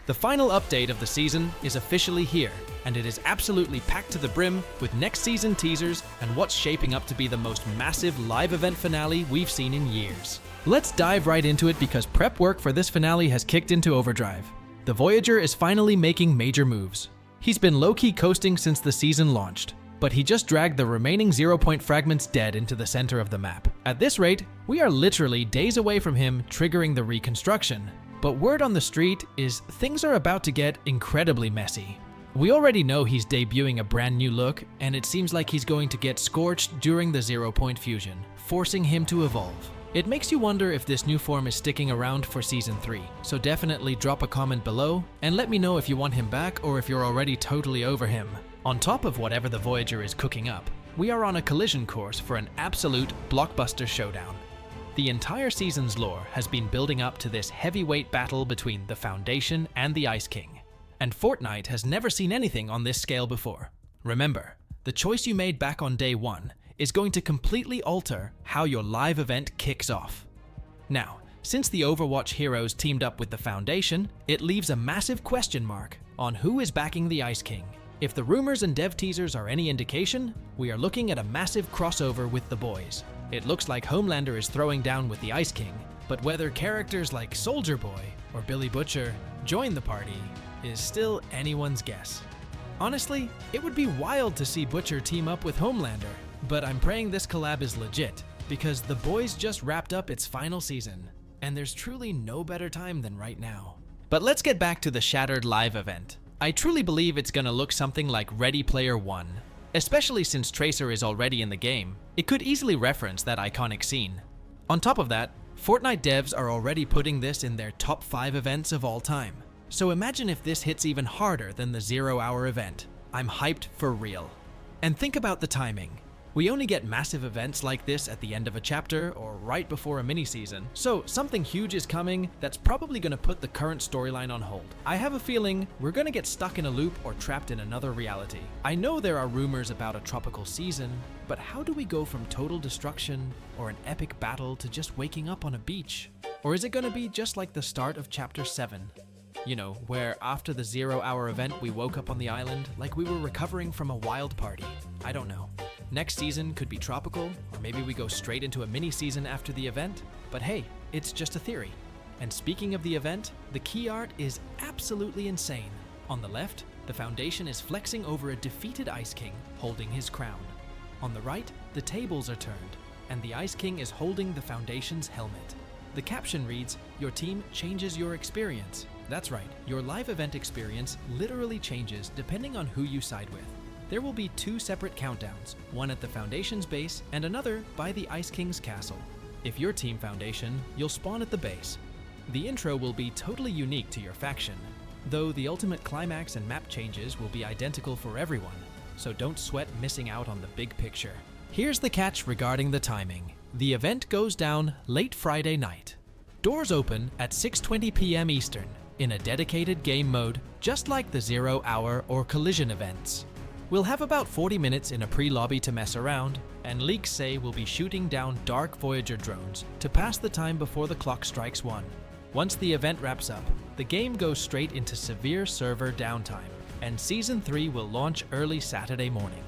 The final update of the season is officially here, and it is absolutely packed to the brim with next season teasers and what's shaping up to be the most massive live event finale we've seen in years. Let's dive right into it because prep work for this finale has kicked into overdrive. The Voyager is finally making major moves. He's been low-key coasting since the season launched, but he just dragged the remaining 0-point fragments dead into the center of the map. At this rate, we are literally days away from him triggering the reconstruction. But word on the street is things are about to get incredibly messy. We already know he's debuting a brand new look, and it seems like he's going to get scorched during the 0-point fusion, forcing him to evolve. It makes you wonder if this new form is sticking around for Season 3, so definitely drop a comment below and let me know if you want him back or if you're already totally over him. On top of whatever the Voyager is cooking up, we are on a collision course for an absolute blockbuster showdown. The entire season's lore has been building up to this heavyweight battle between the Foundation and the Ice King, and Fortnite has never seen anything on this scale before. Remember, the choice you made back on day 1 is going to completely alter how your live event kicks off. Now, since the Overwatch heroes teamed up with the Foundation, it leaves a massive question mark on who is backing the Ice King. If the rumors and dev teasers are any indication, we are looking at a massive crossover with the boys. It looks like Homelander is throwing down with the Ice King, but whether characters like Soldier Boy or Billy Butcher join the party is still anyone's guess. Honestly, it would be wild to see Butcher team up with Homelander, but I'm praying this collab is legit, because The Boys just wrapped up its final season, and there's truly no better time than right now. But let's get back to the Shattered live event. I truly believe it's gonna look something like Ready Player One. Especially since Tracer is already in the game, it could easily reference that iconic scene. On top of that, Fortnite devs are already putting this in their top 5 events of all time. So imagine if this hits even harder than the 0-hour event. I'm hyped for real. And think about the timing. We only get massive events like this at the end of a chapter or right before a mini-season, so something huge is coming that's probably going to put the current storyline on hold. I have a feeling we're going to get stuck in a loop or trapped in another reality. I know there are rumors about a tropical season, but how do we go from total destruction or an epic battle to just waking up on a beach? Or is it going to be just like the start of Chapter 7? You know, where after the 0-hour event we woke up on the island like we were recovering from a wild party. I don't know. Next season could be tropical, or maybe we go straight into a mini-season after the event, but hey, it's just a theory. And speaking of the event, the key art is absolutely insane. On the left, the Foundation is flexing over a defeated Ice King holding his crown. On the right, the tables are turned, and the Ice King is holding the Foundation's helmet. The caption reads, "Your team changes your experience." That's right, your live event experience literally changes depending on who you side with. There will be 2 separate countdowns, one at the Foundation's base and another by the Ice King's castle. If you're Team Foundation, you'll spawn at the base. The intro will be totally unique to your faction, though the ultimate climax and map changes will be identical for everyone, so don't sweat missing out on the big picture. Here's the catch regarding the timing. The event goes down late Friday night. Doors open at 6:20 p.m. Eastern, in a dedicated game mode, just like the 0-hour or collision events. We'll have about 40 minutes in a pre-lobby to mess around, and leaks say we'll be shooting down dark Voyager drones to pass the time before the clock strikes 1. Once the event wraps up, the game goes straight into severe server downtime, and Season 3 will launch early Saturday morning.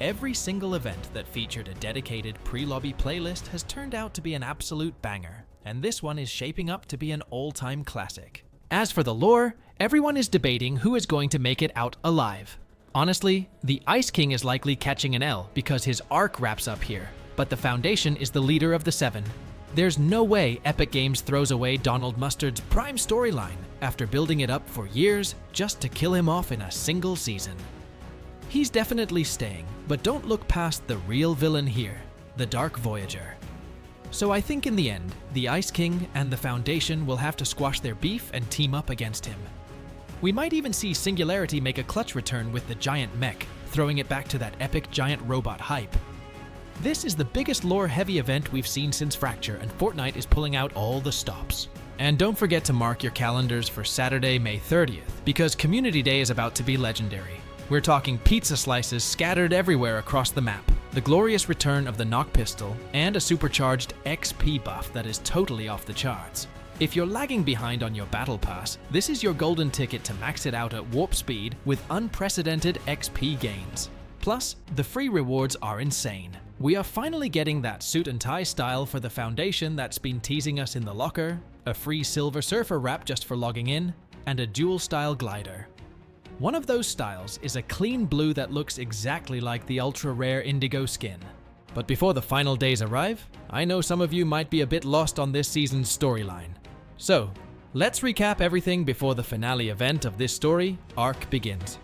Every single event that featured a dedicated pre-lobby playlist has turned out to be an absolute banger, and this one is shaping up to be an all-time classic. As for the lore, everyone is debating who is going to make it out alive. Honestly, the Ice King is likely catching an L because his arc wraps up here, but the Foundation is the leader of the 7. There's no way Epic Games throws away Donald Mustard's prime storyline after building it up for years just to kill him off in a single season. He's definitely staying, but don't look past the real villain here, the Dark Voyager. So I think in the end, the Ice King and the Foundation will have to squash their beef and team up against him. We might even see Singularity make a clutch return with the giant mech, throwing it back to that epic giant robot hype. This is the biggest lore-heavy event we've seen since Fracture, and Fortnite is pulling out all the stops. And don't forget to mark your calendars for Saturday, May 30th, because Community Day is about to be legendary. We're talking pizza slices scattered everywhere across the map, the glorious return of the knock pistol, and a supercharged XP buff that is totally off the charts. If you're lagging behind on your battle pass, this is your golden ticket to max it out at warp speed with unprecedented XP gains. Plus, the free rewards are insane. We are finally getting that suit and tie style for the Foundation that's been teasing us in the locker, a free Silver Surfer wrap just for logging in, and a dual style glider. One of those styles is a clean blue that looks exactly like the ultra rare indigo skin. But before the final days arrive, I know some of you might be a bit lost on this season's storyline. So, let's recap everything before the finale event of this story arc begins.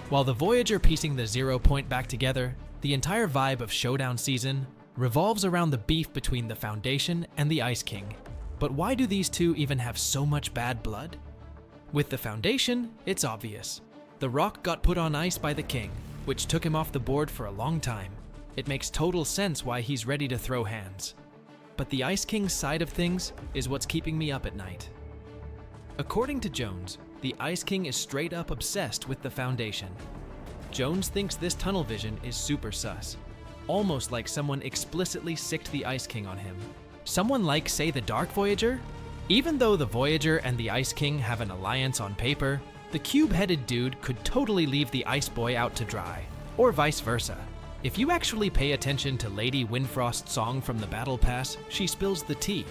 While the Voyager piecing the 0 point back together, the entire vibe of Showdown season revolves around the beef between the Foundation and the Ice King. But why do these two even have so much bad blood? With the Foundation, it's obvious. The Rock got put on ice by the King, which took him off the board for a long time. It makes total sense why he's ready to throw hands. But the Ice King's side of things is what's keeping me up at night. According to Jones, the Ice King is straight up obsessed with the Foundation. Jones thinks this tunnel vision is super sus, almost like someone explicitly sicked the Ice King on him. Someone like, say, the Dark Voyager? Even though the Voyager and the Ice King have an alliance on paper, the cube-headed dude could totally leave the Ice Boy out to dry, or vice versa. If you actually pay attention to Lady Winfrost's song from the Battle Pass, she spills the tea.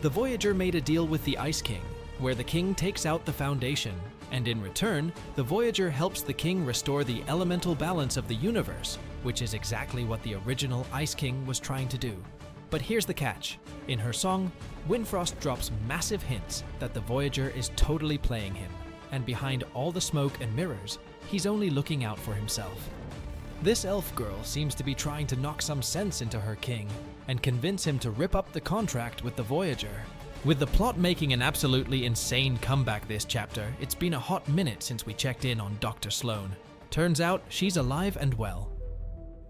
The Voyager made a deal with the Ice King, where the King takes out the Foundation, and in return, the Voyager helps the King restore the elemental balance of the universe, which is exactly what the original Ice King was trying to do. But here's the catch. In her song, Winfrost drops massive hints that the Voyager is totally playing him, and behind all the smoke and mirrors, he's only looking out for himself. This elf girl seems to be trying to knock some sense into her king, and convince him to rip up the contract with the Voyager. With the plot making an absolutely insane comeback this chapter, it's been a hot minute since we checked in on Dr. Sloan. Turns out she's alive and well.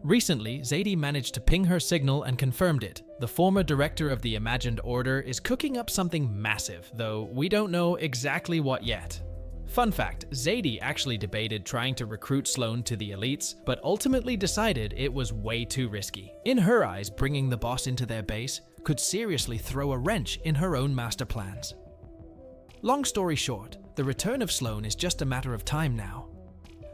Recently, Zadie managed to ping her signal and confirmed it. The former director of the Imagined Order is cooking up something massive, though we don't know exactly what yet. Fun fact, Zadie actually debated trying to recruit Sloan to the elites, but ultimately decided it was way too risky. In her eyes, bringing the boss into their base could seriously throw a wrench in her own master plans. Long story short, the return of Sloan is just a matter of time now.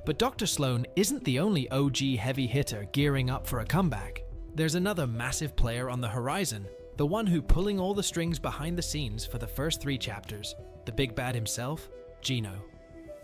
But Dr. Sloan isn't the only OG heavy hitter gearing up for a comeback. There's another massive player on the horizon, the one who pulling all the strings behind the scenes for the first 3 chapters, the big bad himself, Gino.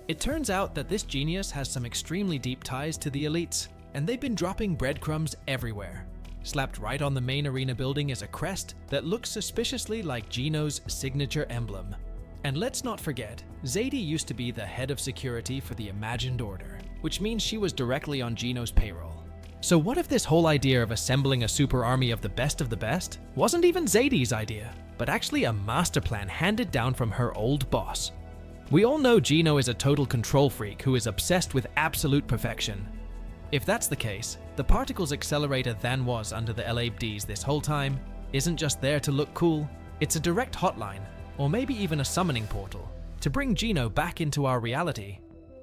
It turns out that this genius has some extremely deep ties to the elites, and they've been dropping breadcrumbs everywhere. Slapped right on the main arena building is a crest that looks suspiciously like Gino's signature emblem. And let's not forget, Zadie used to be the head of security for the Imagined Order, which means she was directly on Gino's payroll. So what if this whole idea of assembling a super army of the best wasn't even Zadie's idea, but actually a master plan handed down from her old boss? We all know Gino is a total control freak who is obsessed with absolute perfection. If that's the case, the particles accelerator Than was under the LABDs this whole time isn't just there to look cool, it's a direct hotline, or maybe even a summoning portal, to bring Gino back into our reality.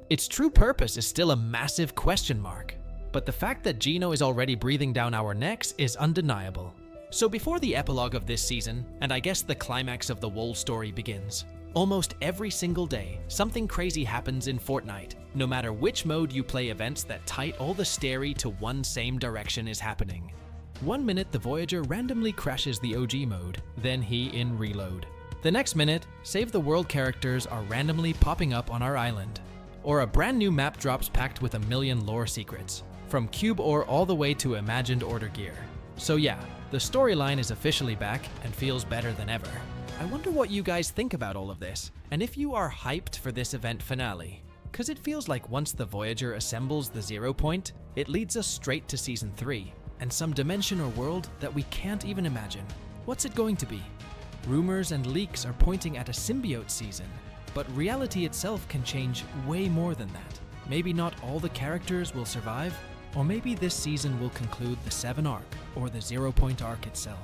Its true purpose is still a massive question mark, but the fact that Gino is already breathing down our necks is undeniable. So before the epilogue of this season, and I guess the climax of the Wool story begins, almost every single day, something crazy happens in Fortnite. No matter which mode you play, events that tie all the story to one same direction is happening. One minute the Voyager randomly crashes the OG mode, then he in reload. The next minute, Save the World characters are randomly popping up on our island. Or a brand new map drops packed with a million lore secrets, from Cube Ore all the way to Imagined Order gear. So yeah, the storyline is officially back and feels better than ever. I wonder what you guys think about all of this, and if you are hyped for this event finale. Cause it feels like once the Voyager assembles the 0 point, it leads us straight to Season 3, and some dimension or world that we can't even imagine. What's it going to be? Rumors and leaks are pointing at a symbiote season, but reality itself can change way more than that. Maybe not all the characters will survive, or maybe this season will conclude the 7 arc, or the 0 point arc itself.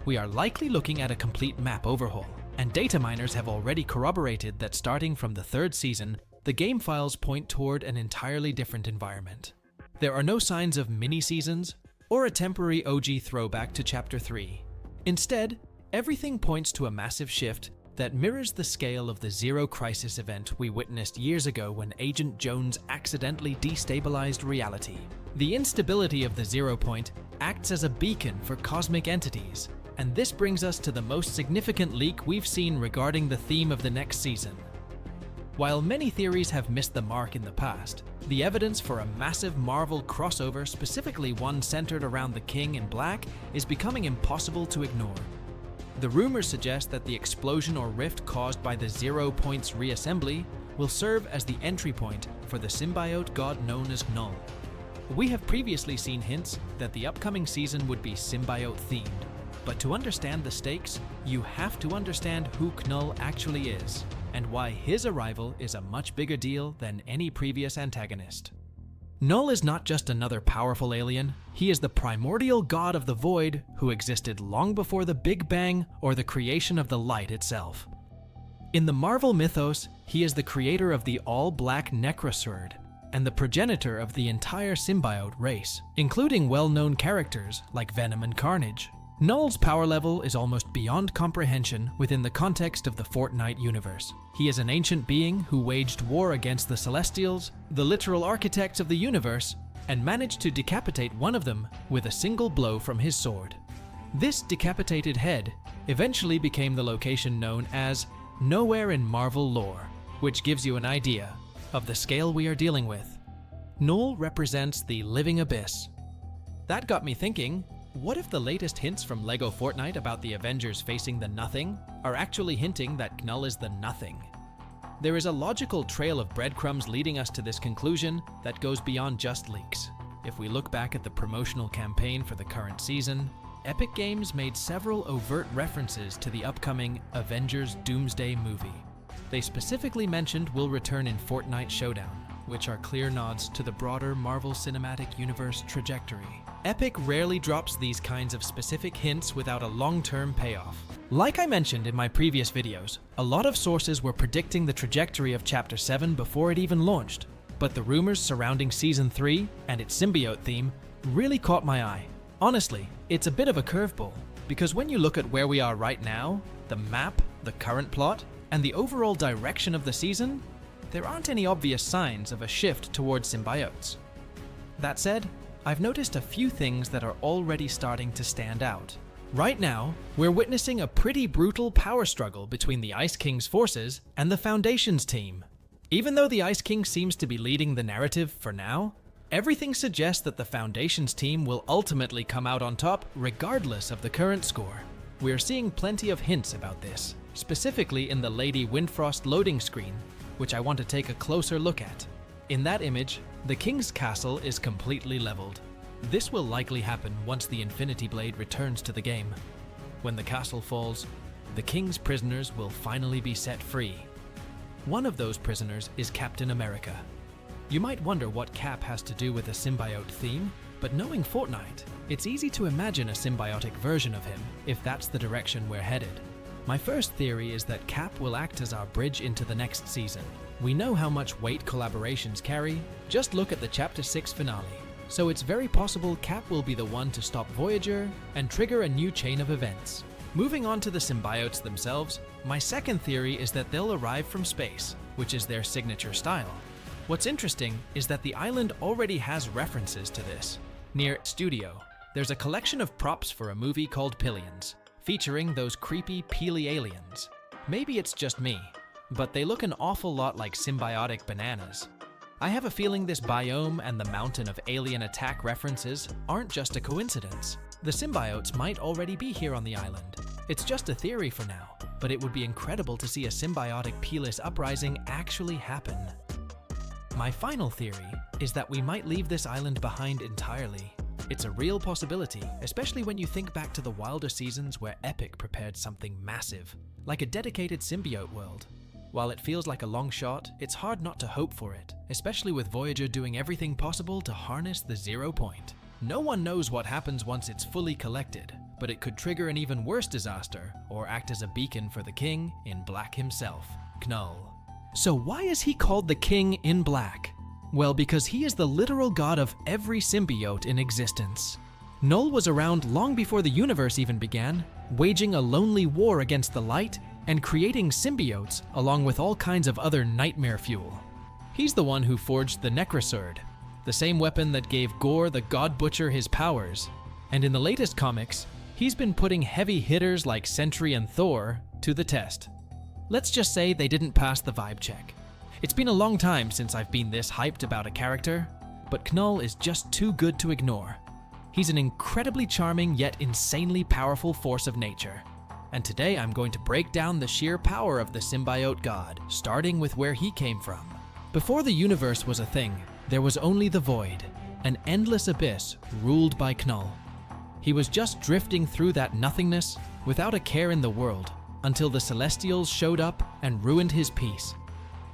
We are likely looking at a complete map overhaul, and data miners have already corroborated that starting from the 3rd season, the game files point toward an entirely different environment. There are no signs of mini-seasons, or a temporary OG throwback to Chapter 3. Instead, Everything points to a massive shift that mirrors the scale of the Zero Crisis event we witnessed years ago when Agent Jones accidentally destabilized reality. The instability of the Zero Point acts as a beacon for cosmic entities, and this brings us to the most significant leak we've seen regarding the theme of the next season. While many theories have missed the mark in the past, the evidence for a massive Marvel crossover, specifically one centered around the King in Black, is becoming impossible to ignore. The rumors suggest that the explosion or rift caused by the Zero Point's reassembly will serve as the entry point for the symbiote god known as Knull. We have previously seen hints that the upcoming season would be symbiote-themed, but to understand the stakes, you have to understand who Knull actually is, and why his arrival is a much bigger deal than any previous antagonist. Knull is not just another powerful alien, he is the primordial god of the void who existed long before the Big Bang or the creation of the light itself. In the Marvel mythos, he is the creator of the all-black Necrosword and the progenitor of the entire symbiote race, including well-known characters like Venom and Carnage. Knull's power level is almost beyond comprehension within the context of the Fortnite universe. He is an ancient being who waged war against the Celestials, the literal architects of the universe, and managed to decapitate one of them with a single blow from his sword. This decapitated head eventually became the location known as Nowhere in Marvel lore, which gives you an idea of the scale we are dealing with. Knull represents the living abyss. That got me thinking, what if the latest hints from LEGO Fortnite about the Avengers facing the Nothing are actually hinting that Knull is the Nothing? There is a logical trail of breadcrumbs leading us to this conclusion that goes beyond just leaks. If we look back at the promotional campaign for the current season, Epic Games made several overt references to the upcoming Avengers Doomsday movie. They specifically mentioned will return in Fortnite Showdown, which are clear nods to the broader Marvel Cinematic Universe trajectory. Epic rarely drops these kinds of specific hints without a long-term payoff. Like I mentioned in my previous videos, a lot of sources were predicting the trajectory of Chapter 7 before it even launched, but the rumors surrounding Season 3 and its symbiote theme really caught my eye. Honestly, it's a bit of a curveball, because when you look at where we are right now, the map, the current plot, and the overall direction of the season, there aren't any obvious signs of a shift towards symbiotes. That said, I've noticed a few things that are already starting to stand out. Right now, we're witnessing a pretty brutal power struggle between the Ice King's forces and the Foundation's team. Even though the Ice King seems to be leading the narrative for now, everything suggests that the Foundation's team will ultimately come out on top regardless of the current score. We're seeing plenty of hints about this, specifically in the Lady Windfrost loading screen, which I want to take a closer look at. In that image, the King's castle is completely leveled. This will likely happen once the Infinity Blade returns to the game. When the castle falls, the King's prisoners will finally be set free. One of those prisoners is Captain America. You might wonder what Cap has to do with a symbiote theme, but knowing Fortnite, it's easy to imagine a symbiotic version of him if that's the direction we're headed. My first theory is that Cap will act as our bridge into the next season. We know how much weight collaborations carry, just look at the Chapter 6 finale. So it's very possible Cap will be the one to stop Voyager and trigger a new chain of events. Moving on to the symbiotes themselves, my second theory is that they'll arrive from space, which is their signature style. What's interesting is that the island already has references to this. Near Studio, there's a collection of props for a movie called Pillions, featuring those creepy peely aliens. Maybe it's just me, but they look an awful lot like symbiotic bananas. I have a feeling this biome and the mountain of alien attack references aren't just a coincidence. The symbiotes might already be here on the island. It's just a theory for now, but it would be incredible to see a symbiotic peeless uprising actually happen. My final theory is that we might leave this island behind entirely. It's a real possibility, especially when you think back to the wilder seasons where Epic prepared something massive, like a dedicated symbiote world. While it feels like a long shot, it's hard not to hope for it, especially with Voyager doing everything possible to harness the Zero Point. No one knows what happens once it's fully collected, but it could trigger an even worse disaster or act as a beacon for the King in Black himself, Knull. So why is he called the King in Black? Well, because he is the literal god of every symbiote in existence. Null was around long before the universe even began, waging a lonely war against the light and creating symbiotes along with all kinds of other nightmare fuel. He's the one who forged the Necrosword, the same weapon that gave Gore the God Butcher his powers. And in the latest comics, he's been putting heavy hitters like Sentry and Thor to the test. Let's just say they didn't pass the vibe check. It's been a long time since I've been this hyped about a character, but Knull is just too good to ignore. He's an incredibly charming yet insanely powerful force of nature. And today I'm going to break down the sheer power of the symbiote god, starting with where he came from. Before the universe was a thing, there was only the void, an endless abyss ruled by Knull. He was just drifting through that nothingness without a care in the world until the Celestials showed up and ruined his peace.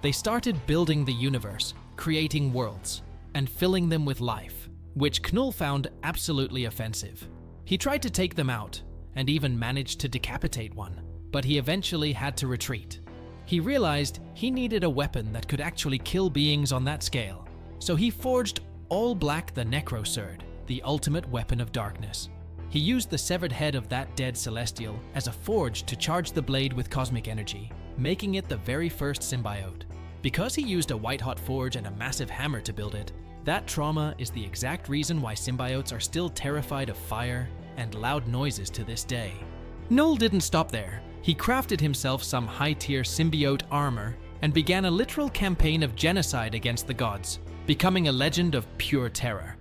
They started building the universe, creating worlds, and filling them with life, which Knull found absolutely offensive. He tried to take them out, and even managed to decapitate one, but he eventually had to retreat. He realized he needed a weapon that could actually kill beings on that scale, so he forged all black the Necrosword, the ultimate weapon of darkness. He used the severed head of that dead Celestial as a forge to charge the blade with cosmic energy, making it the very first symbiote. Because he used a white-hot forge and a massive hammer to build it, that trauma is the exact reason why symbiotes are still terrified of fire and loud noises to this day. Knull didn't stop there. He crafted himself some high-tier symbiote armor and began a literal campaign of genocide against the gods, becoming a legend of pure terror.